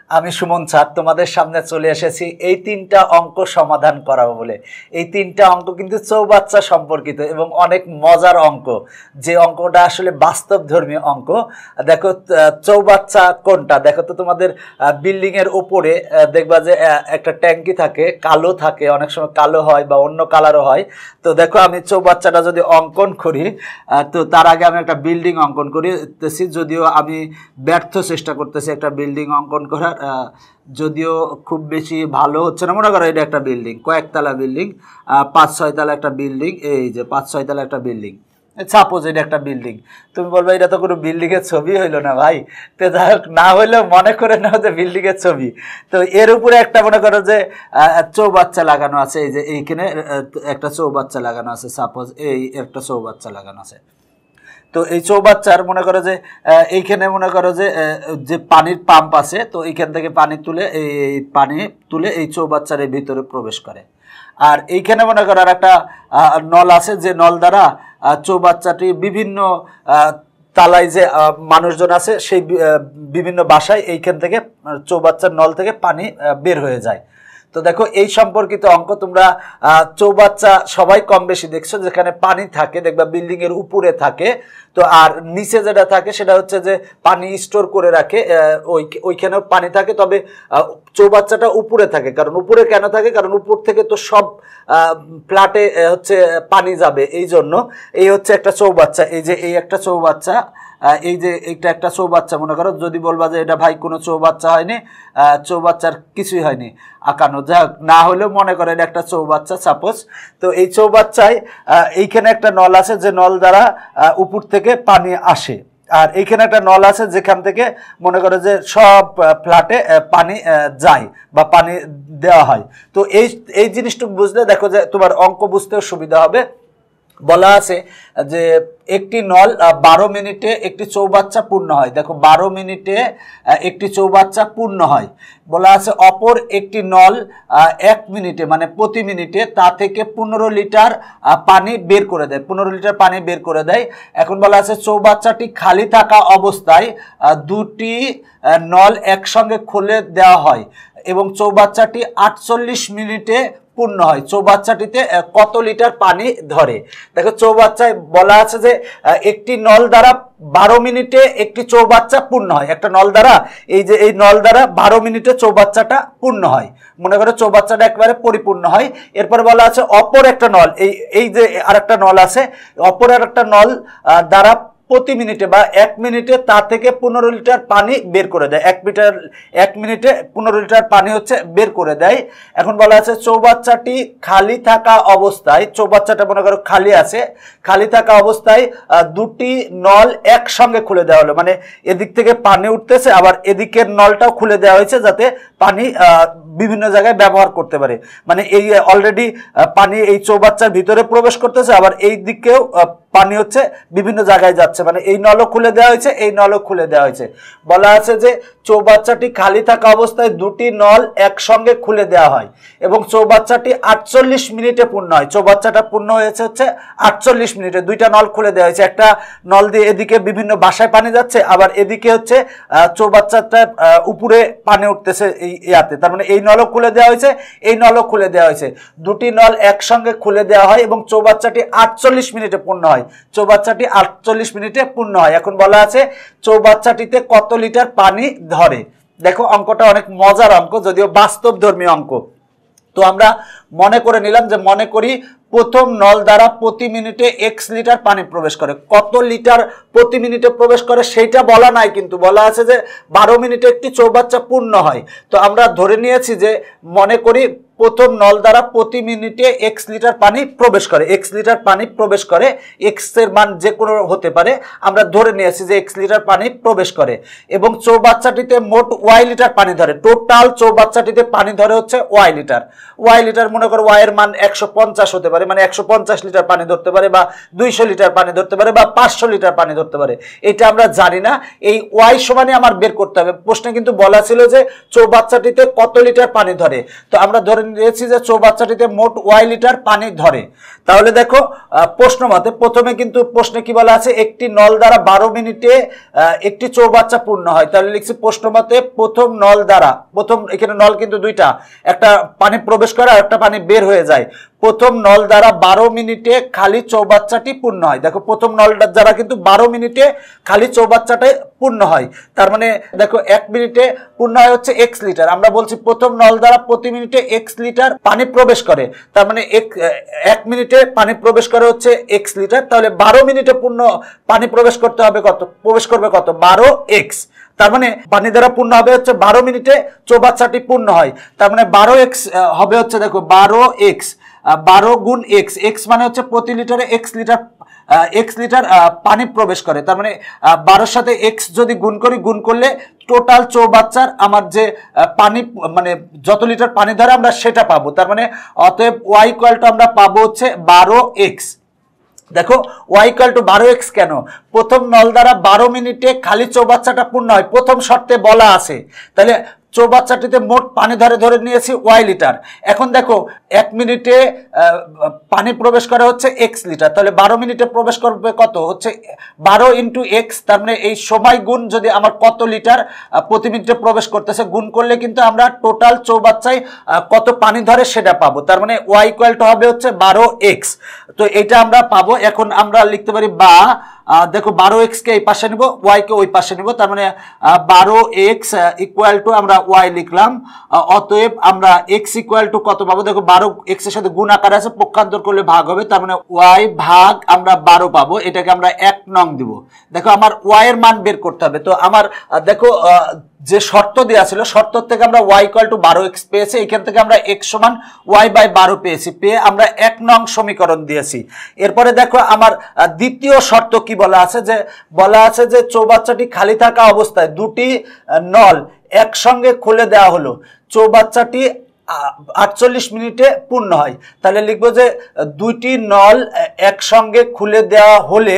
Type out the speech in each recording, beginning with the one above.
আমি সুমন স্যার তোমাদের সামনে চলে এসেছি এই তিনটা অঙ্ক সমাধান করাবো বলে। এই তিনটা অঙ্ক কিন্তু চৌবাচ্চা সম্পর্কিত এবং অনেক মজার অঙ্ক, যে অঙ্কটা আসলে বাস্তবধর্মী অঙ্ক। দেখো চৌবাচ্চা কোনটা, দেখো তো তোমাদের বিল্ডিং এর উপরে দেখবা যে একটা ট্যাঙ্কি থাকে, কালো থাকে, অনেক সময় কালো হয় বা অন্য কালারও হয়। তো দেখো আমি চৌবাচ্চাটা যদি অঙ্কন করি, তো তার আগে আমি একটা বিল্ডিং অঙ্কন করতেছি, যদিও আমি ব্যর্থ চেষ্টা করতেছি একটা বিল্ডিং অঙ্কন করার, যদিও খুব বেশি ভালো হচ্ছে না। মনে করো এটা একটা বিল্ডিং, কয়েকতলা বিল্ডিং, 5-6 তলা একটা বিল্ডিং, এই যে 5-6 তলা একটা বিল্ডিং, সাপোজ এটা একটা বিল্ডিং। তুমি বলবে এটা তো কোনো বিল্ডিং এর ছবি হইলো না ভাই। তো যাই হোক, না হইলেও মনে করে নাও যে বিল্ডিং এর ছবি। তো এর উপরে একটা মনে করো যে চৌবাচ্চা লাগানো আছে, এই যে এইখানে একটা চৌবাচ্চা লাগানো আছে, সাপোজ এই একটা চৌবাচ্চা লাগানো আছে। তো এই চৌবাচ্চার মনে করো যে এইখানে মনে করো যে পানির পাম্প আছে, তো এইখান থেকে পানি তুলে এই চৌবাচ্চার ভিতরে প্রবেশ করে। আর এইখানে মনে করো আর একটা নল আছে, যে নল দ্বারা চৌবাচ্চাটি বিভিন্ন তালায় যে মানুষজন আছে সেই বিভিন্ন বাসায় এইখান থেকে চৌবাচ্চার নল থেকে পানি বের হয়ে যায়। তো দেখো এই সম্পর্কিত অঙ্ক তোমরা চৌবাচ্চা সবাই কম বেশি দেখছো, যেখানে পানি থাকে, দেখবা বিল্ডিং এর উপরে থাকে। তো আর নিচে যেটা থাকে সেটা হচ্ছে যে পানি স্টোর করে রাখে, ওইখানেও পানি থাকে, তবে চৌবাচ্চাটা উপরে থাকে। কারণ উপরে কেন থাকে, কারণ উপর থেকে তো সব ফ্ল্যাটে হচ্ছে পানি যাবে, এই জন্য এই হচ্ছে একটা চৌবাচ্চা। এই যে এই একটা চৌবাচ্চা, এই যে এইটা একটা চৌবাচ্চা মনে করো। যদি বলবা যে এটা ভাই কোনো চৌবাচ্চা হয়নি, চৌবাচ্চার কিছুই হয়নি আঁকানো, যা না হলেও মনে করে এটা একটা চৌবাচ্চা সাপোজ। তো এই চৌবাচ্চায় এইখানে একটা নল আছে, যে নল দ্বারা উপর থেকে পানি আসে। আর এইখানে একটা নল আছে যেখান থেকে মনে করো যে সব ফ্ল্যাটে পানি যায় বা পানি দেওয়া হয়। তো এই জিনিসটুকু বুঝলে দেখো যে তোমার অঙ্ক বুঝতেও সুবিধা হবে। বলা আছে যে একটি নল 12 মিনিটে একটি চৌবাচ্চা পূর্ণ হয়। দেখো 12 মিনিটে একটি চৌবাচ্চা পূর্ণ হয়। বলা আছে অপর একটি নল 1 মিনিটে মানে প্রতি মিনিটে তা থেকে 15 লিটার পানি বের করে দেয়, 15 লিটার পানি বের করে দেয়। এখন বলা আছে চৌবাচ্চাটি খালি থাকা অবস্থায় দুটি নল একসঙ্গে খুলে দেওয়া হয় এবং চৌবাচ্চাটি 48 মিনিটে পূর্ণ হয়। চৌবাচ্চাটিতে কত লিটার পানি ধরে? দেখো চৌবাচ্চায় বলা আছে যে একটি নল দ্বারা 12 মিনিটে একটি চৌবাচ্চা পূর্ণ হয়। একটা নল দ্বারা এই নল দ্বারা 12 মিনিটে চৌবাচ্চাটা পূর্ণ হয়। মনে করো চৌবাচ্চাটা একবারে পরিপূর্ণ হয়। এরপর বলা আছে অপর একটা নল, এই যে আরেকটা নল আছে, অপর আরেকটা নল দ্বারা প্রতি মিনিটে বা 1 মিনিটে তা থেকে 15 লিটার পানি বের করে দেয়। 1 মিনিটে 15 লিটার পানি হচ্ছে বের করে দেয়। এখন বলা আছে চৌবাচ্চাটি খালি থাকা অবস্থায়, চৌবাচ্চাটা মনে করো খালি আছে, খালি থাকা অবস্থায় দুটি নল একসঙ্গে খুলে দেওয়া হলো। মানে এদিক থেকে পানি উঠতেছে, আবার এদিকের নলটাও খুলে দেওয়া হয়েছে যাতে পানি বিভিন্ন জায়গায় ব্যবহার করতে পারে। মানে এই অলরেডি পানি এই চৌবাচ্চার ভিতরে প্রবেশ করতেছে, আবার এই দিকেও পানি হচ্ছে বিভিন্ন জায়গায় যাচ্ছে। মানে এই নলও খুলে দেওয়া হয়েছে, এই নলও খুলে দেওয়া হয়েছে। বলা আছে যে চৌবাচ্চাটি খালি থাকা অবস্থায় দুটি নল একসঙ্গে খুলে দেওয়া হয় এবং চৌবাচ্চাটি 48 মিনিটে পূর্ণ হয়। চৌবাচ্চাটা পূর্ণ হয়েছে হচ্ছে 48 মিনিটে। দুইটা নল খুলে দেওয়া হয়েছে, একটা নল দিয়ে এদিকে বিভিন্ন বাসায় পানি যাচ্ছে, আবার এদিকে হচ্ছে চৌবাচ্চাটার উপরে পানি উঠতেছে এই ইয়াতে। তার মানে এই নলও খুলে দেওয়া হয়েছে, এই নলও খুলে দেওয়া হয়েছে। দুটি নল একসঙ্গে খুলে দেওয়া হয় এবং চৌবাচ্চাটি 48 মিনিটে পূর্ণ হয়। চৌবাচ্চাটি 48 মিনিটে পূর্ণ হয়। এখন বলা আছে চৌবাচ্চাটিতে কত লিটার পানি ধরে। দেখো অঙ্কটা অনেক মজার অঙ্ক, যদিও বাস্তবধর্মী অঙ্ক। তো আমরা মনে করে নিলাম যে মনে করি প্রথম নল দ্বারা প্রতি মিনিটে x লিটার পানি প্রবেশ করে। কত লিটার প্রতি মিনিটে প্রবেশ করে সেইটা বলা নাই, কিন্তু বলা আছে যে 12 মিনিটে একটি চৌবাচ্চা পূর্ণ হয়। তো আমরা ধরে নিয়েছি যে মনে করি প্রথম নল দ্বারা প্রতি মিনিটে x লিটার পানি প্রবেশ করে, x লিটার পানি প্রবেশ করে, x এর মান যে কোনো হতে পারে। আমরা ধরে নিয়েছি যে x লিটার পানি প্রবেশ করে এবং চৌবাচ্চাটিতে মোট y লিটার পানি ধরে। টোটাল চৌবাচ্চাটিতে পানি ধরে হচ্ছে y লিটার। y লিটার মনে করো y এর মান 150 হতে পারে, মানে 150 লিটার পানি ধরতে পারে, বা 200 লিটার পানি ধরতে পারে, বা 500 লিটার পানি ধরতে পারে। এটা আমরা জানি না, এই y সমানে আমার বের করতে হবে। প্রশ্নে কিন্তু বলা ছিল যে চৌবাচ্চাটিতে কত লিটার পানি ধরে। তো আমরা ধরে নিয়েছি যে চৌবাচ্চাটিতে মোট ওয়াই লিটার পানি ধরে। তাহলে দেখো প্রশ্ন মতে প্রথমে কিন্তু প্রশ্নে কি বলা আছে, একটি নল দ্বারা 12 মিনিটে একটি চৌবাচ্চা পূর্ণ হয়। তাহলে লিখছি প্রশ্ন মতে প্রথম নল দ্বারা, প্রথম এখানে নল কিন্তু দুইটা, একটা পানি প্রবেশ করে আর একটা পানি বের হয়ে যায়। প্রথম নল দ্বারা 12 মিনিটে খালি চৌবাচ্চাটি পূর্ণ হয়। দেখো প্রথম নল দ্বারা কিন্তু 12 মিনিটে খালি চৌবাচ্চাটাই পূর্ণ হয়। তার মানে দেখো 1 মিনিটে পূর্ণ হয় হচ্ছে x লিটার। আমরা বলছি প্রথম নল দ্বারা প্রতি মিনিটে x লিটার পানি প্রবেশ করে, তার মানে 1 মিনিটে পানি প্রবেশ করে হচ্ছে x লিটার। তাহলে 12 মিনিটে পূর্ণ পানি প্রবেশ করতে হবে কত, প্রবেশ করবে কত, 12x। তার মানে পানি দ্বারা পূর্ণ হবে হচ্ছে 12 মিনিটে চৌবাচ্চাটি পূর্ণ হয়। তার মানে 12x হবে হচ্ছে দেখো 12x, 12 গুণ x, x মানে হচ্ছে প্রতি লিটারে x লিটার পানি প্রবেশ করে। তার মানে 12 সাথে x যদি গুণ করি, গুণ করলে টোটাল চৌবাচ্চার আমার যে পানি মানে যত লিটার পানি ধরে আমরা সেটা পাবো। তার মানে অতএব y ইকুয়াল টু আমরা পাবো হচ্ছে 12x। দেখো y ইকুয়াল টু 12x কেন, প্রথম নল দ্বারা 12 মিনিটে খালি চৌবাচ্চাটা পূর্ণ হয়, প্রথম শর্তে বলা আছে। তাহলে চৌবাচ্চাটিতে মোট পানি ধরে নিয়েছি ওয়াই লিটার। এখন দেখো 1 মিনিটে পানি প্রবেশ করে হচ্ছে x লিটার, তাহলে 12 মিনিটে প্রবেশ করবে কত, হচ্ছে 12 ইন্টু x। তার মানে এই সময় গুণ যদি আমার কত লিটার প্রতি মিনিটে প্রবেশ করতেছে, গুণ করলে কিন্তু আমরা টোটাল চৌবাচ্চায় কত পানি ধরে সেটা পাবো। তার মানে y ইকুয়াল টু হবে হচ্ছে 12x। তো এটা আমরা পাবো। এখন আমরা লিখতে পারি বা দেখো 12x কে এই পাশে নিব, y কে ওই পাশে নিব। তার মানে 12x ইকুয়াল টু আমরা y লিখলাম। অতএব আমরা x ইকুয়াল টু কত পাবো, দেখো 12x এর সাথে গুণ আকার আছে, পক্ষান্তর করলে ভাগ হবে। তার মানে y ভাগ আমরা 12 পাবো, এটাকে আমরা 1 নং দিব। দেখো আমার y এর মান বের করতে হবে। তো আমার দেখো যে শর্ত দেওয়া ছিল, শর্ত থেকে আমরা y ইকুয়াল টু 12x পেয়েছি, এখান থেকে আমরা x সমান y বাই 12 পেয়েছি, পেয়ে আমরা 1 নং সমীকরণ দিয়েছি। এরপরে দেখো আমার দ্বিতীয় শর্ত কি বলা আছে, যে বলা আছে যে চৌবাচ্চাটি খালি থাকা অবস্থায় দুটি নল একসঙ্গে খুলে দেওয়া হলো, চৌবাচ্চাটি 48 মিনিটে পূর্ণ হয়। তাহলে লিখবো যে দুইটি নল একসঙ্গে খুলে দেওয়া হলে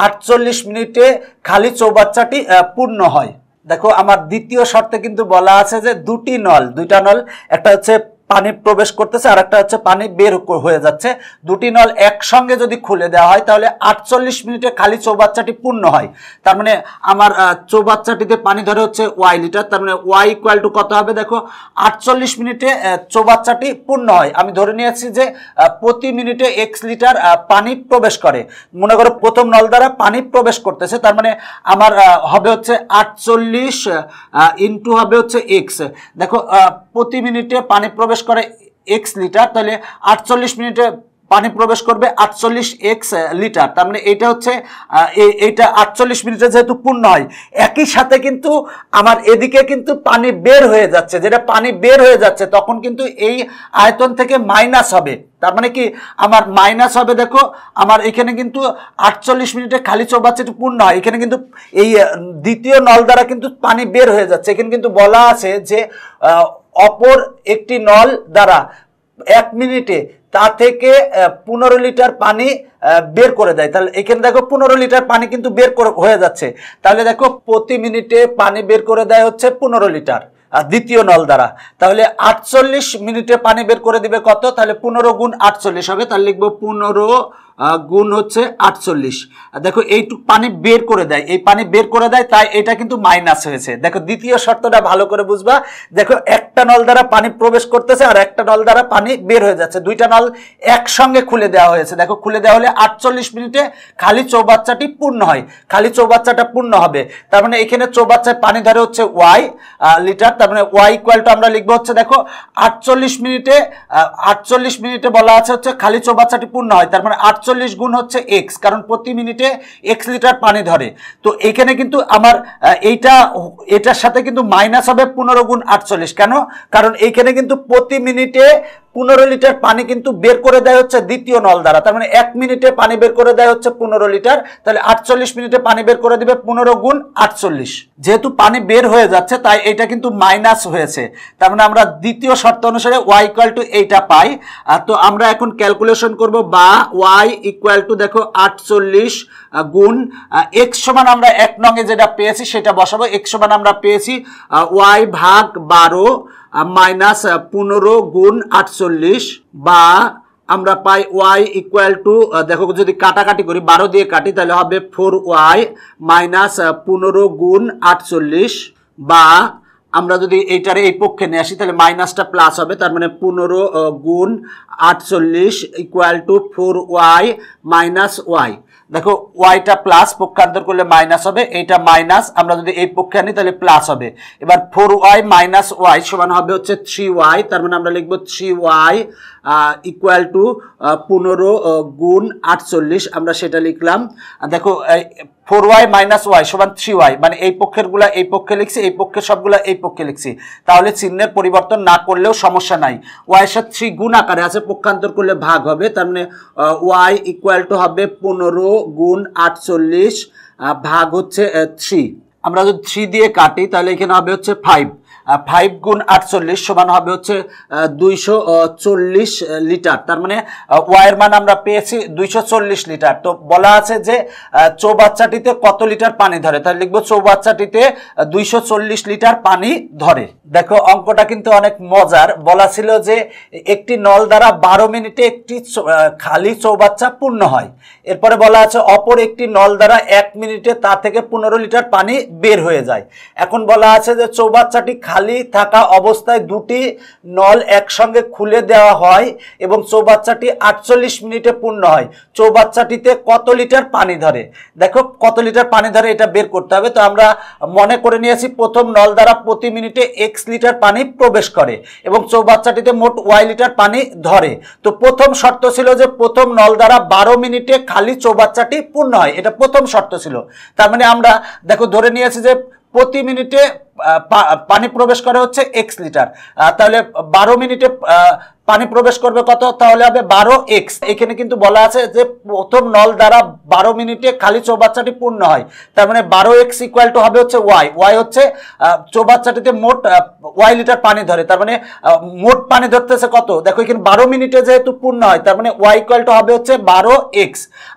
48 মিনিটে খালি চৌবাচ্চাটি পূর্ণ হয়। দেখো আমার দ্বিতীয় শর্তে কিন্তু বলা আছে যে দুইটা নল, একটা হচ্ছে পানি প্রবেশ করতেছে আর একটা হচ্ছে পানি বের হয়ে যাচ্ছে, দুটি নল একসঙ্গে যদি খুলে দেওয়া হয় তাহলে 48 মিনিটে খালি চৌবাচ্চাটি পূর্ণ হয়। তার মানে আমার চৌবাচ্চাটিতে পানি ধরে হচ্ছে ওয়াই লিটার। তার মানে ওয়াই ইকুয়াল টু কত হবে, দেখো 48 মিনিটে চৌবাচ্চাটি পূর্ণ হয়। আমি ধরে নিয়েছি যে প্রতি মিনিটে x লিটার পানি প্রবেশ করে। মনে করো প্রথম নল দ্বারা পানি প্রবেশ করতেছে, তার মানে আমার হবে হচ্ছে 48 ইন্টু হবে হচ্ছে x। দেখো প্রতি মিনিটে পানি প্রবেশ করে x লিটার, তাহলে 48 মিনিটে পানি প্রবেশ করবে 48x লিটার। তার মানে এটা হচ্ছে এইটা 48 মিনিটে যেহেতু পূর্ণ হয়, একই সাথে কিন্তু আমার এদিকে কিন্তু পানি বের হয়ে যাচ্ছে, যেটা পানি বের হয়ে যাচ্ছে তখন কিন্তু এই আয়তন থেকে মাইনাস হবে। তার মানে কি আমার মাইনাস হবে, দেখো আমার এখানে কিন্তু 48 মিনিটে খালি চৌবাচ্চাটি পূর্ণ হয়, এখানে কিন্তু এই দ্বিতীয় নল দ্বারা কিন্তু পানি বের হয়ে যাচ্ছে। এখানে কিন্তু বলা আছে যে অপর একটি নল দ্বারা 1 মিনিটে তা থেকে 15 লিটার পানি বের করে দেয়। তাহলে এখানে দেখো 15 লিটার পানি কিন্তু বের হয়ে যাচ্ছে। তাহলে দেখো প্রতি মিনিটে পানি বের করে দেয় হচ্ছে 15 লিটার দ্বিতীয় নল দ্বারা। তাহলে 48 মিনিটে পানি বের করে দিবে কত, তাহলে 15 গুণ 48 হবে। তাহলে লিখবো 15 গুণ হচ্ছে 48। দেখো এইটুক পানি বের করে দেয়, এই পানি বের করে দেয়, তাই এটা কিন্তু মাইনাস হয়েছে। দেখো দ্বিতীয় শর্তটা ভালো করে বুঝবা। দেখো একটা নল দ্বারা পানি প্রবেশ করতেছে আর একটা নল দ্বারা পানি বের হয়ে যাচ্ছে, দুইটা নল একসঙ্গে খুলে দেওয়া হয়েছে। দেখো খুলে দেওয়া হলে 48 মিনিটে খালি চৌবাচ্চাটি পূর্ণ হয়, খালি চৌবাচ্চাটা পূর্ণ হবে। তার মানে এখানে চৌবাচ্চায় পানি ধরে হচ্ছে ওয়াই লিটার। তার মানে ওয়াই ইকুয়াল টু আমরা লিখবো হচ্ছে দেখো 48 মিনিটে বলা আছে হচ্ছে খালি চৌবাচ্চাটি পূর্ণ হয়। তার মানে 48 গুণ হচ্ছে x, কারণ প্রতি মিনিটে x লিটার পানি ধরে। তো এখানে কিন্তু আমার এটার সাথে কিন্তু মাইনাস হবে 15 গুণ 48। কেন, কারণ এইখানে কিন্তু প্রতি মিনিটে 15 লিটার পানি কিন্তু বের করে দেয় হচ্ছে দ্বিতীয় নল দ্বারা। তার মানে 1 মিনিটে পানি বের করে দেয় হচ্ছে 15 লিটার, তাহলে 48 মিনিটে পানি বের করে দিবে 15 গুণ 48। যেহেতু পানি বের হয়ে যাচ্ছে তাই এটা কিন্তু মাইনাস হয়েছে। তার মানে আমরা দ্বিতীয় শর্ত অনুসারে y ইকুয়াল টু এইটা পাই। তো আমরা এখন ক্যালকুলেশন করব, বা y ইকুয়াল টু দেখো 48 গুণ x সমান আমরা 1 নং এ যেটা পেয়েছি সেটা বসাবো। x সমান আমরা পেয়েছি y ভাগ 12 মাইনাস 15 গুণ 48 বা আমরা পাই y ইকুয়াল টু দেখো যদি কাটাকাটি করি 12 দিয়ে কাটি তাহলে হবে 4y মাইনাস 15 গুণ 48 বা আমরা যদি এইটারে এই পক্ষে নিয়ে আসি তাহলে মাইনাসটা প্লাস হবে তার মানে 15 গুণ 48 equal to 4y minus y দেখো ওয়াইটা প্লাস পক্ষান্তর করলে মাইনাস হবে এইটা মাইনাস আমরা যদি এই পক্ষে আনি তাহলে প্লাস হবে এবার 4y মাইনাস ওয়াই সমান হবে হচ্ছে 3y তার মানে আমরা লিখব 3y ইকুয়াল টু 15 গুণ 48 আমরা সেটা লিখলাম দেখো 4y মাইনাস ওয়াই সমান 3y মানে এই পক্ষের গুলা এই পক্ষে লিখছি এই পক্ষের সবগুলা এই পক্ষে লিখছি তাহলে চিহ্নের পরিবর্তন না করলেও সমস্যা নাই y এর সাথে 3 গুণ আকারে আছে পক্ষান্তর করলে ভাগ হবে তার মানে y ইকুয়াল টু হবে 15 গুণ 48 ভাগ হচ্ছে 3 আমরা যদি 3 দিয়ে কাটি তাহলে এখানে হবে হচ্ছে 5 5 গুণ 48 সমান হবে হচ্ছে 240 লিটার তার মানে y এর মান আমরা পেয়েছি 240 লিটার তো বলা আছে যে চৌবাচ্চাটিতে কত লিটার পানি ধরে তাহলে লিখবো চৌবাচ্চাটিতে 240 লিটার পানি ধরে দেখো অঙ্কটা কিন্তু অনেক মজার বলা ছিল যে একটি নল দ্বারা 12 মিনিটে একটি খালি চৌবাচ্চা পূর্ণ হয় এরপরে বলা আছে অপর একটি নল দ্বারা 1 মিনিটে তা থেকে 15 লিটার পানি বের হয়ে যায় এখন বলা আছে যে চৌবাচ্চাটি খালি থাকা অবস্থায় দুটি নল একসঙ্গে খুলে দেওয়া হয় এবং চৌবাচ্চাটি 48 মিনিটে পূর্ণ হয় চৌবাচ্চাটিতে কত লিটার পানি ধরে দেখো কত লিটার পানি ধরে এটা বের করতে হবে তো আমরা মনে করে নিয়েছি প্রথম নল দ্বারা প্রতি মিনিটে x লিটার পানি প্রবেশ করে এবং চৌবাচ্চাটিতে মোট y লিটার পানি ধরে তো প্রথম শর্ত ছিল যে প্রথম নল দ্বারা 12 মিনিটে খালি চৌবাচ্চাটি পূর্ণ হয় এটা প্রথম শর্ত ছিল তার মানে আমরা দেখো ধরে নিয়েছি যে প্রতি মিনিটে পানি প্রবেশ করে হচ্ছে x লিটার তাহলে 12 মিনিটে পানি প্রবেশ করবে কত তাহলে হবে 12x এখানে কিন্তু বলা আছে যে প্রথম নল দ্বারা 12 মিনিটে খালি চৌবাচ্চাটি পূর্ণ হয় তার মানে 12x ইকুয়াল টু হবে হচ্ছে y হচ্ছে চৌবাচ্চাটিতে মোট y লিটার পানি ধরে তার মানে মোট পানি ধরতেছে কত দেখো এখানে 12 মিনিটে যেহেতু পূর্ণ হয় তার মানে y ইকুয়াল টু হবে হচ্ছে 12x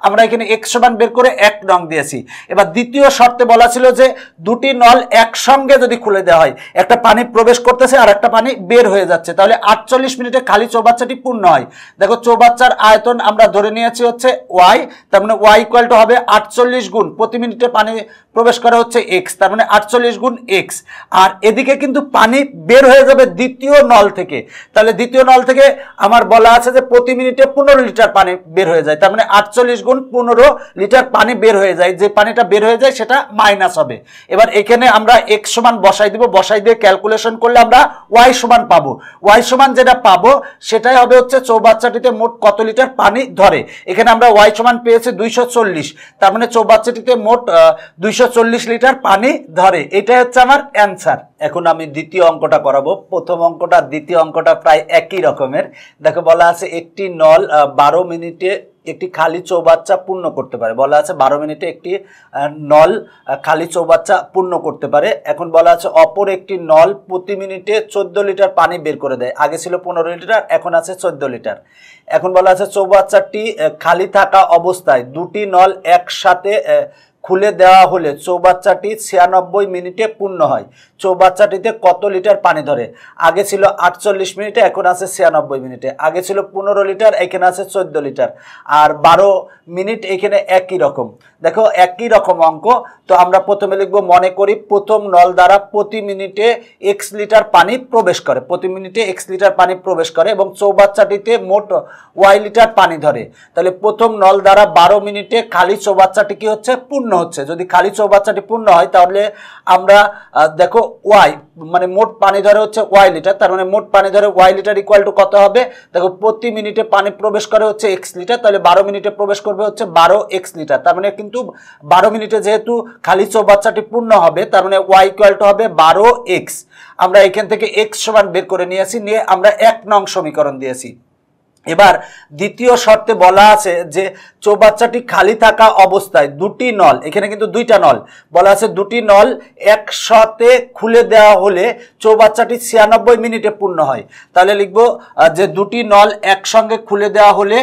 আমরা এখানে x সমান বের করে 1 নং দিয়েছি এবার দ্বিতীয় শর্তে বলা ছিল যে দুটি নল একসঙ্গে যদি খুলে দেওয়া হয় একটা পানি প্রবেশ করতেছে আর একটা পানি বের হয়ে যাচ্ছে তাহলে 48 মিনিটে খালি চৌবাচ্চাটি পূর্ণ হয় দেখো চৌবাচ্চার আয়তন আমরা ধরে নিয়েছি হচ্ছে y তার মানে y ইকুয়াল টু হবে 48 গুণ প্রতি মিনিটে পানি প্রবেশ করে হচ্ছে x তার মানে 48 গুণ x আর এদিকে কিন্তু পানি বের হয়ে যাবে দ্বিতীয় নল থেকে তাহলে দ্বিতীয় নল থেকে আমার বলা আছে যে প্রতি মিনিটে 15 লিটার পানি বের হয়ে যায় তার মানে 48 গুণ 15 লিটার পানি বের হয়ে যায় যে পানিটা বের হয়ে যায় সেটা মাইনাস হবে এবার এখানে আমরা x সমান বসাই দিব বসাই দিয়ে ক্যালকুলেশন করলে আমরা y সমান পাবো y সমান যেটা পাবো সেটাই হবে হচ্ছে চৌবাচ্চাটিতে মোট কত লিটার পানি ধরে এখানে আমরা y সমান পেয়েছি 240 তার মানে চৌবাচ্চাটিতে মোট 240 লিটার পানি ধরে এটাই হচ্ছে আমার অ্যানসার এখন আমি দ্বিতীয় অঙ্কটা করাবো প্রথম অঙ্কটা দ্বিতীয় অঙ্কটা প্রায় একই রকমের দেখো বলা আছে একটি নল 12 মিনিটে একটি খালি চৌবাচ্চা পূর্ণ করতে পারে বলা আছে 12 মিনিটে একটি নল খালি চৌবাচ্চা পূর্ণ করতে পারে এখন বলা আছে অপর একটি নল প্রতি মিনিটে 14 লিটার পানি বের করে দেয় আগে ছিল 15 লিটার এখন আছে 14 লিটার এখন বলা আছে চৌবাচ্চাটি খালি থাকা অবস্থায় দুটি নল একসাথে খুলে দেওয়া হলে চৌবাচ্চাটি 96 মিনিটে পূর্ণ হয় চৌবাচ্চাটিতে কত লিটার পানি ধরে আগে ছিল 48 মিনিটে এখন আছে 96 মিনিটে আগে ছিল 15 লিটার এখানে আছে 14 লিটার আর 12 মিনিট এখানে একই রকম দেখো একই রকম অঙ্ক তো আমরা প্রথমে লিখব মনে করি প্রথম নল দ্বারা প্রতি মিনিটে x লিটার পানি প্রবেশ করে প্রতি মিনিটে x লিটার পানি প্রবেশ করে এবং চৌবাচ্চাটিতে মোট y লিটার পানি ধরে তাহলে প্রথম নল দ্বারা 12 মিনিটে খালি চৌবাচ্চাটি কি হচ্ছে পূর্ণ হচ্ছে যদি খালি চৌবাচ্চাটি পূর্ণ হয় তাহলে আমরা দেখো y মানে মোট পানি ধরে হচ্ছে y লিটার তার মানে মোট পানি ধরে y লিটার ইকুয়াল টু কত হবে দেখো প্রতি মিনিটে পানি প্রবেশ করে হচ্ছে x লিটার তাহলে 12 মিনিটে প্রবেশ করবে হচ্ছে 12x লিটার তার মানে কিন্তু 12 মিনিটে যেহেতু খালি চৌবাচ্চাটি পূর্ণ হবে তার মানে y ইকুয়াল টু হবে 12x আমরা এখান থেকে x সমান বের করে নিয়েছি নিয়ে আমরা 1 নং সমীকরণ দিয়েছি এবার দ্বিতীয় শর্তে বলা আছে যে চৌবাচ্চাটি খালি থাকা অবস্থায় দুটি নল এখানে কিন্তু দুইটা নল বলা আছে দুটি নল একসাথে খুলে দেওয়া হলে চৌবাচ্চাটি 96 মিনিটে পূর্ণ হয় তাহলে লিখবো যে দুটি নল একসঙ্গে খুলে দেওয়া হলে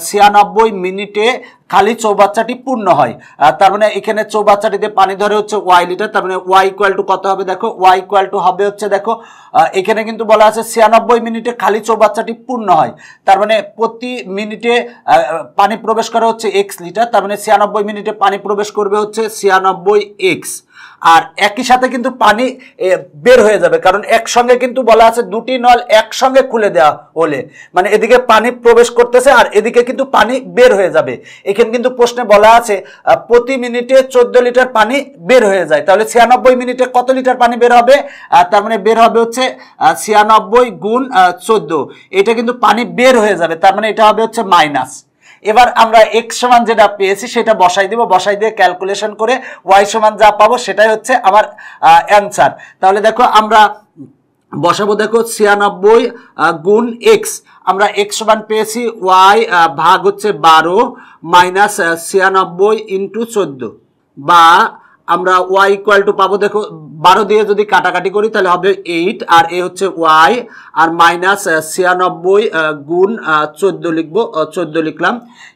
96 মিনিটে খালি চৌবাচ্চাটি পূর্ণ হয়। তার মানে এখানে চৌবাচ্চাটিতে পানি ধরে হচ্ছে ওয়াই লিটার, তার মানে ওয়াই ইকুয়াল টু কত হবে দেখো, ওয়াই ইকুয়াল টু হবে হচ্ছে দেখো এখানে কিন্তু বলা আছে 96 মিনিটে খালি চৌবাচ্চাটি পূর্ণ হয়, তার মানে প্রতি মিনিটে পানি প্রবেশ করে হচ্ছে এক্স লিটার, তার মানে 96 মিনিটে পানি প্রবেশ করবে হচ্ছে 96 এক্স। আর একই সাথে কিন্তু পানি বের হয়ে যাবে, কারণ একসঙ্গে কিন্তু বলা আছে দুটি নল একসঙ্গে খুলে দেওয়া হলে, মানে এদিকে পানি প্রবেশ করতেছে আর এদিকে কিন্তু পানি বের হয়ে যাবে। এখানে কিন্তু প্রশ্নে বলা আছে প্রতি মিনিটে 14 লিটার পানি বের হয়ে যায়, তাহলে 96 মিনিটে কত লিটার পানি বের হবে, তার মানে বের হবে হচ্ছে 96 গুণ 14, এটা কিন্তু পানি বের হয়ে যাবে, তার মানে এটা হবে হচ্ছে মাইনাস। এবার আমরা এক্স সমান যেটা পেয়েছি সেটা বসাই দিব, বসাই দিয়ে ক্যালকুলেশন করে ওয়াই সমান যা পাবো সেটাই হচ্ছে আমার অ্যান্সার। তাহলে দেখো আমরা বসাবো, দেখো 96 গুণ এক্স, আমরা এক্স সমান পেয়েছি ওয়াই ভাগ হচ্ছে 12 মাইনাস 96 ইন্টু 14, বা আমরা ওয়াই ইকুয়াল টু পাবো, দেখো 12 দিয়ে যদি কাটাকাটি করি তাহলে হবে 8, আর এ হচ্ছে ওয়াই, আর মাইনাস 96 গুণ 14 লিখবো, 14 লিখলাম।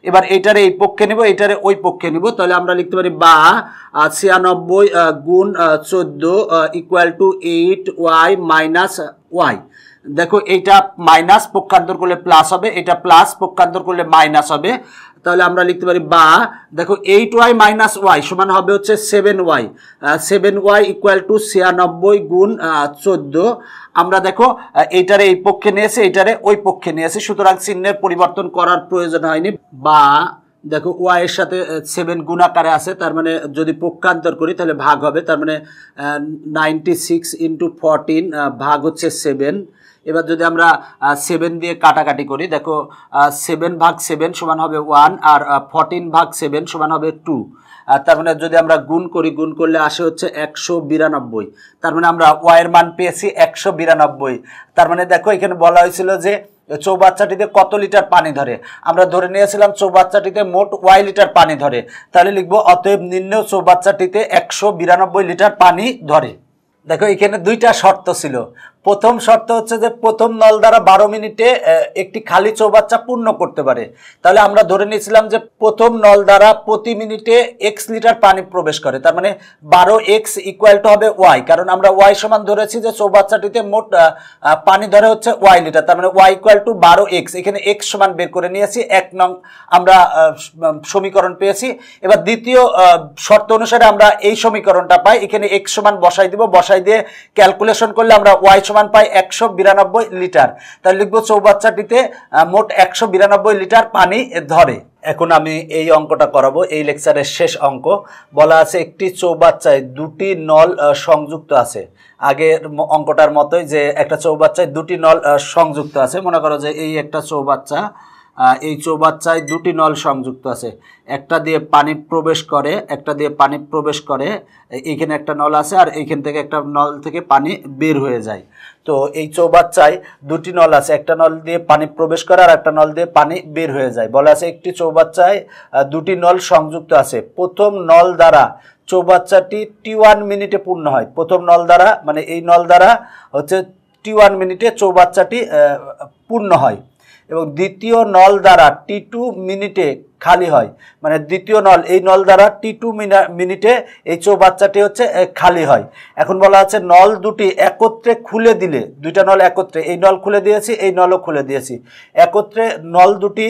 এবার এইটারে এই পক্ষে নিব, এইটারে ওই পক্ষে নিব, তাহলে আমরা লিখতে পারি বা 96 গুণ 14 equal to 8 Y minus Y. দেখো এইটা মাইনাস পক্ষান্তর করলে প্লাস হবে, এটা প্লাস পক্ষান্তর করলে মাইনাস হবে, তাহলে আমরা লিখতে পারি বা দেখো 8y মাইনাস ওয়াই সমান হবে হচ্ছে 7y, 7y ইকুয়াল টু 96 গুণ 14। আমরা দেখো এইটারে এই পক্ষে নিয়েছি, এইটারে ওই পক্ষে নিয়েছি, সুতরাং চিহ্নের পরিবর্তন করার প্রয়োজন হয়নি। বা দেখো ওয়াই এর সাথে 7 গুণ আকারে আছে, তার মানে যদি পক্ষান্তর করি তাহলে ভাগ হবে, তার মানে 96 ইন্টু 14 ভাগ হচ্ছে 7। এবার যদি আমরা 7 দিয়ে কাটাকাটি করি, দেখো 7 ভাগ 7 সমান হবে 1, আর 14 ভাগ 7 সমান হবে 2, তার মানে যদি আমরা গুণ করি, গুণ করলে আসে হচ্ছে 192, তার মানে আমরা ওয়াই এর মান পেয়েছি 192। তার মানে দেখো এখানে বলা হয়েছিল যে চৌবাচ্চাটিতে কত লিটার পানি ধরে, আমরা ধরে নিয়েছিলাম চৌবাচ্চাটিতে মোট ওয়াই লিটার পানি ধরে, তাহলে লিখবো অতএব নির্ণেয় চৌবাচ্চাটিতে 192 লিটার পানি ধরে। দেখো এখানে দুইটা শর্ত ছিল। প্রথম শর্ত হচ্ছে যে প্রথম নল দ্বারা 12 মিনিটে একটি খালি চৌবাচ্চা পূর্ণ করতে পারে, তাহলে আমরা ধরে নিয়েছিলাম যে প্রথম নল দ্বারা প্রতি মিনিটে এক্স লিটার পানি প্রবেশ করে, তার মানে 12x ইকুয়াল টু হবে ওয়াই, কারণ আমরা ওয়াই সমান ধরেছি যে চৌবাচ্চাটিতে মোট পানি ধরে হচ্ছে ওয়াই লিটার, তার মানে ওয়াই ইকুয়াল টু 12x, এখানে x সমান বের করে নিয়েছি, 1 নং আমরা সমীকরণ পেয়েছি। এবার দ্বিতীয় শর্ত অনুসারে আমরা এই সমীকরণটা পাই, এখানে x সমান বসাই দিব, বসাই দিয়ে ক্যালকুলেশন করলে আমরা ওয়াই সমান পাই 192 লিটার, তাহলে লিখবো চৌবাচ্চাটিতে মোট 192 লিটার পানি ধরে। এখন আমি এই অঙ্কটা করাবো, এই লেকচারের শেষ অঙ্ক। বলা আছে একটি চৌবাচ্চায় দুটি নল সংযুক্ত আছে, আগের অঙ্কটার মতোই যে একটা চৌবাচ্চায় দুটি নল সংযুক্ত আছে। মনে করো যে এই একটা চৌবাচ্চা, এই চৌবাচ্চায় দুটি নল সংযুক্ত আছে, একটা দিয়ে পানি প্রবেশ করে, একটা দিয়ে পানি প্রবেশ করে, এইখানে একটা নল আছে আর এইখান থেকে একটা নল থেকে পানি বের হয়ে যায়। তো এই চৌবাচ্চায় দুটি নল আছে, একটা নল দিয়ে পানি প্রবেশ করে আর একটা নল দিয়ে পানি বের হয়ে যায়। বলা আছে একটি চৌবাচ্চায় দুটি নল সংযুক্ত আছে, প্রথম নল দ্বারা চৌবাচ্চাটি T1 মিনিটে পূর্ণ হয়। প্রথম নল দ্বারা মানে এই নল দ্বারা হচ্ছে T1 মিনিটে চৌবাচ্চাটি পূর্ণ হয়, এবং দ্বিতীয় নল দ্বারা T2 মিনিটে খালি হয়, মানে দ্বিতীয় নল এই নল দ্বারা T2 মিনিটে এই চৌবাচ্চাটি হচ্ছে খালি হয়। এখন বলা আছে নল দুটি একত্রে খুলে দিলে, দুইটা নল একত্রে, এই নল খুলে দিয়েছি, এই নলও খুলে দিয়েছি, একত্রে নল দুটি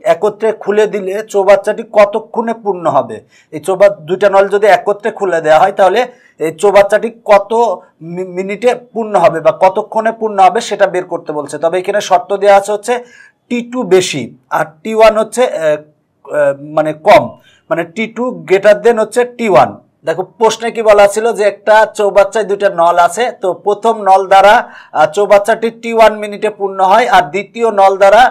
একত্রে খুলে দিলে চৌবাচ্চাটি কতক্ষণে পূর্ণ হবে। এই দুইটা নল যদি একত্রে খুলে দেওয়া হয় তাহলে এই চৌবাচ্চাটি কত মিনিটে পূর্ণ হবে বা কতক্ষণে পূর্ণ হবে সেটা বের করতে বলছে। তবে এখানে শর্ত দেওয়া আছে হচ্ছে T2 বেশি আর T1 হচ্ছে মানে কম, মানে T2 গ্রেটার দেন হচ্ছে T1। দেখো প্রশ্নে কি বলা ছিল যে একটা চৌবাচ্চায় দুইটা নল আছে, তো প্রথম নল দ্বারা চৌবাচ্চাটি T1 মিনিটে পূর্ণ হয় আর দ্বিতীয় নল দ্বারা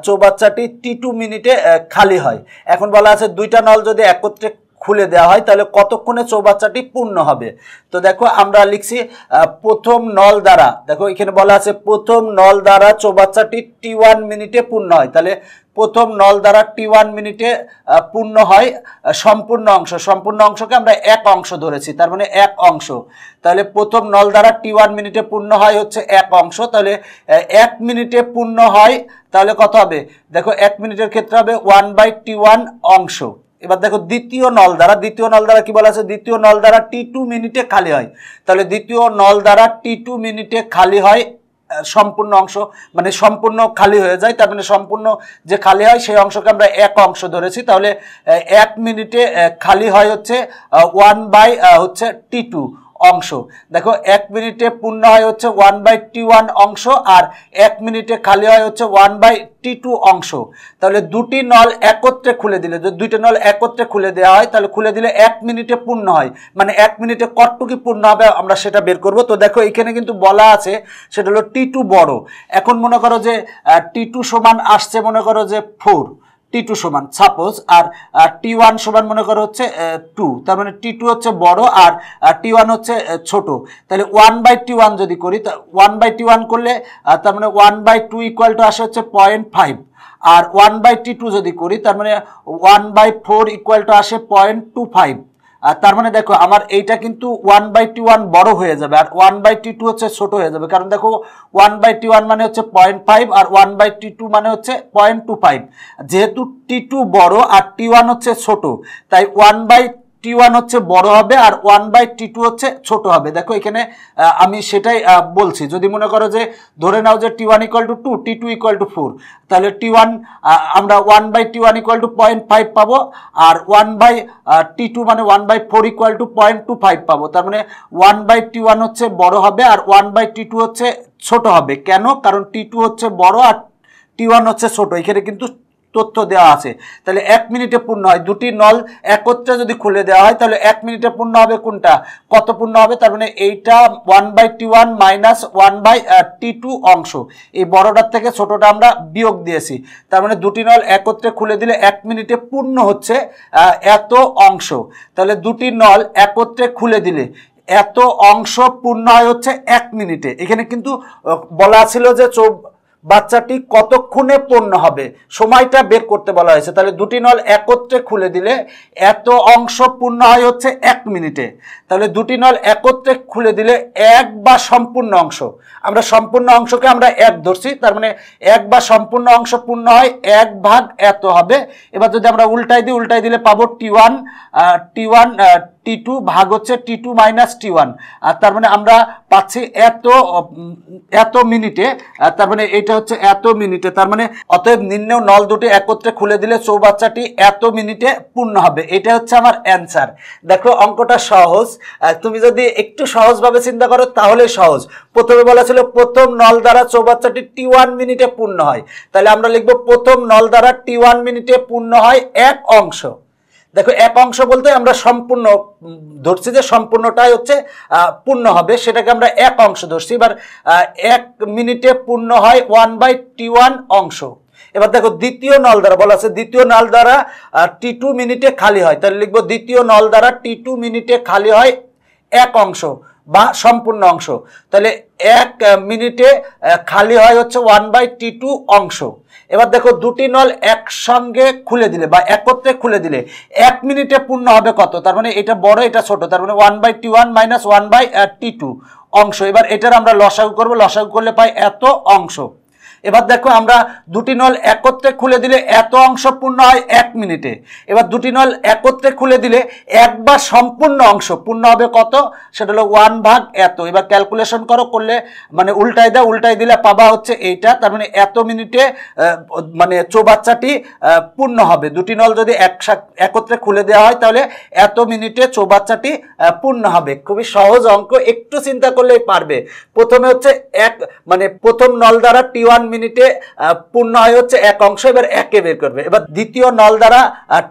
চৌবাচ্চাটি T2 মিনিটে খালি হয়। এখন বলা আছে দুইটা নল যদি একত্রে খুলে দেওয়া হয় তাহলে কতক্ষণে চৌবাচ্চাটি পূর্ণ হবে। তো দেখো আমরা লিখছি প্রথম নল দ্বারা, দেখো এখানে বলা আছে প্রথম নল দ্বারা চৌবাচ্চাটি T1 মিনিটে পূর্ণ হয়, তাহলে প্রথম নল দ্বারা t1 মিনিটে পূর্ণ হয় সম্পূর্ণ অংশকে আমরা এক অংশ ধরেছি, তার মানে এক অংশ। তাহলে প্রথম নল দ্বারা t1 মিনিটে পূর্ণ হয় হচ্ছে এক অংশ, তাহলে 1 মিনিটে পূর্ণ হয়, তাহলে কত হবে দেখো 1 মিনিটের ক্ষেত্রে হবে 1/t1 অংশ। এবার দেখো দ্বিতীয় নল দ্বারা কি বলা আছে, দ্বিতীয় নল দ্বারা t2 মিনিটে খালি হয়, তাহলে দ্বিতীয় নল দ্বারা t2 মিনিটে খালি হয় সম্পূর্ণ অংশ, মানে সম্পূর্ণ খালি হয়ে যায়, তার মানে সম্পূর্ণ যে খালি হয় সেই অংশকে আমরা এক অংশ ধরেছি, তাহলে 1 মিনিটে খালি হয় হচ্ছে 1/t2 অংশ। দেখো 1 মিনিটে পূর্ণ হয় হচ্ছে 1/t1 অংশ, আর 1 মিনিটে খালি হয় হচ্ছে 1/t2 অংশ। তাহলে দুটি নল একত্রে খুলে দিলে, যদি দুইটা নল একত্রে খুলে দেওয়া হয় তাহলে খুলে দিলে 1 মিনিটে পূর্ণ হয়, মানে 1 মিনিটে কতটুকু পূর্ণ হবে আমরা সেটা বের করব। তো দেখো এখানে কিন্তু বলা আছে সেটা হলো t2 বড়। এখন মনে করো যে t2 সমান আসছে মনে করো যে 4, t2 সমান সাপোজ, আর t1 সমান মনে করো হচ্ছে 2, তার মানে t2 হচ্ছে বড় আর t1 হচ্ছে ছোট। তাহলে 1/t1 যদি করি, 1/t1 করলে তার মানে 1/2 ইকুয়াল টু আসে হচ্ছে 0.5, আর 1/t2 যদি করি তার মানে 1/4 ইকুয়াল টু আসে 0.25। আর তার মানে দেখো আমার এইটা কিন্তু 1/t1 বড় হয়ে যাবে আর 1/t2 হচ্ছে ছোট হয়ে যাবে, কারণ দেখো 1/t1 মানে হচ্ছে 0.5 আর 1/t2 মানে হচ্ছে 0.25। যেহেতু t2 বড় আর t1 হচ্ছে ছোট, তাই 1/t1 হচ্ছে বড় হবে আর 1/t2 হচ্ছে ছোট হবে। দেখো এখানে আমি সেটাই বলছি, যদি মনে করো যে ধরে নাও যে t1 = 2, t2 = 4, তাহলে t1 আমরা 1/t1 = 0.5 পাবো, আর 1/t2 মানে 1/4 = 0.25 পাবো। তার মানে 1/t1 হচ্ছে বড় হবে আর 1/t2 হচ্ছে ছোট হবে। কেন? কারণ t2 হচ্ছে বড় আর t1 হচ্ছে ছোট, এখানে কিন্তু তথ্য দেওয়া আছে। তাহলে 1 মিনিটে পূর্ণ হয়, দুটি নল একত্রে যদি খুলে দেওয়া হয় তাহলে 1 মিনিটে পূর্ণ হবে কোনটা, কত পূর্ণ হবে, তার মানে এইটা 1/t1 মাইনাস 1/t2 অংশ, এই বড়টার থেকে ছোটটা আমরা বিয়োগ দিয়েছি। তার মানে দুটি নল একত্রে খুলে দিলে 1 মিনিটে পূর্ণ হচ্ছে এত অংশ। তাহলে দুটি নল একত্রে খুলে দিলে এত অংশ পূর্ণ হয় হচ্ছে 1 মিনিটে। এখানে কিন্তু বলা ছিল যে বাচ্চাটি কতক্ষণে পূর্ণ হবে, সময়টা বের করতে বলা হয়েছে। তাহলে দুটি নল একত্রে খুলে দিলে এত অংশ পূর্ণ হয় হচ্ছে 1 মিনিটে। তাহলে দুটি নল একত্রে খুলে দিলে 1 বা সম্পূর্ণ অংশ, আমরা সম্পূর্ণ অংশকে আমরা 1 ধরছি, তার মানে 1 বা সম্পূর্ণ অংশ পূর্ণ হয় 1 ভাগ এত হবে। এবার যদি আমরা উল্টাই দিলে পাবো t2 ভাগ হচ্ছে t2 মাইনাস t1, আর তার মানে আমরা পাচ্ছি এত মিনিটে, তার মানে এটা হচ্ছে এত মিনিটে। তার মানে অতএব নিম্নেও নল দুটি একত্রে খুলে দিলে চৌবাচ্চাটি এত মিনিটে পূর্ণ হবে। এটা হচ্ছে আমার অ্যান্সার। দেখো অঙ্কটা সহজ, তুমি যদি একটু সহজভাবে চিন্তা করো তাহলে সহজ। প্রথমে বলা ছিল প্রথম নল দ্বারা চৌবাচ্চাটি t1 মিনিটে পূর্ণ হয়, তাহলে আমরা লিখবো প্রথম নল দ্বারা t1 মিনিটে পূর্ণ হয় এক অংশ। দেখো এক অংশ বলতে আমরা সম্পূর্ণ ধরছি, যে সম্পূর্ণটাই হচ্ছে পূর্ণ হবে, সেটাকে আমরা এক অংশ ধরছি। এবার 1 মিনিটে পূর্ণ হয় 1/t1 অংশ। এবার দেখো দ্বিতীয় নল দ্বারা বলা আছে দ্বিতীয় নল দ্বারা t2 মিনিটে খালি হয়, তাহলে লিখবো দ্বিতীয় নল দ্বারা t2 মিনিটে খালি হয় এক অংশ বা সম্পূর্ণ অংশ। তাহলে 1 মিনিটে খালি হয় হচ্ছে 1/t2 অংশ। এবার দেখো দুটি নল একসঙ্গে খুলে দিলে বা একত্রে খুলে দিলে 1 মিনিটে পূর্ণ হবে কত, তার মানে এটা বড় এটা ছোট, তার মানে 1/t1 মাইনাস 1/t2 অংশ। এবার এটার আমরা লসাগু করবো, লসাগু করলে পাই এত অংশ। এবার দেখো আমরা দুটি নল একত্রে খুলে দিলে এত অংশ পূর্ণ হয় 1 মিনিটে। এবার দুটি নল একত্রে খুলে দিলে 1 বা সম্পূর্ণ অংশ পূর্ণ হবে কত, সেটা হলো 1 ভাগ এত। এবার ক্যালকুলেশন করলে মানে উল্টাই দিলে পাবা হচ্ছে এইটা, তার মানে এত মিনিটে মানে চৌবাচ্চাটি পূর্ণ হবে। দুটি নল যদি একত্রে খুলে দেওয়া হয় তাহলে এত মিনিটে চৌবাচ্চাটি পূর্ণ হবে। খুবই সহজ অঙ্ক, একটু চিন্তা করলেই পারবে। প্রথমে হচ্ছে মানে প্রথম নল দ্বারা t1 মিনিটে পূর্ণ হয় হচ্ছে এক অংশ, এবার 1 বের করবে। এবার দ্বিতীয় নল দ্বারা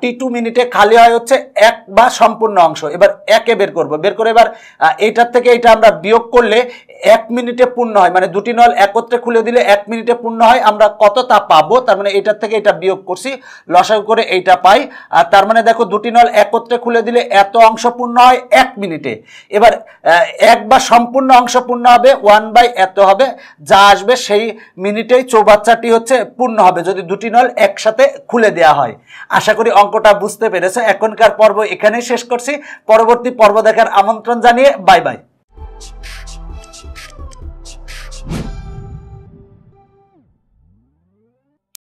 t2 মিনিটে খালি হয় হচ্ছে 1 বা সম্পূর্ণ অংশ, এবার 1 বের করে এবার এইটার থেকে এটা আমরা বিয়োগ করলে 1 মিনিটে পূর্ণ হয়, মানে দুটি নল একত্রে খুলে দিলে 1 মিনিটে পূর্ণ হয়, আমরা কত তা পাবো, তার মানে এটার থেকে এটা বিয়োগ করছি, লসাগু করে এইটা পাই। আর তার মানে দেখো দুটি নল একত্রে খুলে দিলে এত অংশ পূর্ণ হয় 1 মিনিটে। এবার 1 বা সম্পূর্ণ অংশ পূর্ণ হবে 1/এত হবে, যা আসবে সেই মিনিটে দুইটাই চৌবাচ্চাটি হচ্ছে পূর্ণ হবে যদি দুটি নল একসাথে খুলে দেওয়া হয়। আশা করি অঙ্কটা বুঝতে পেরেছো। এখনকার পর্ব এখানেই শেষ করছি। পরবর্তী পর্ব দেখার আমন্ত্রণ জানিয়ে বাই বাই।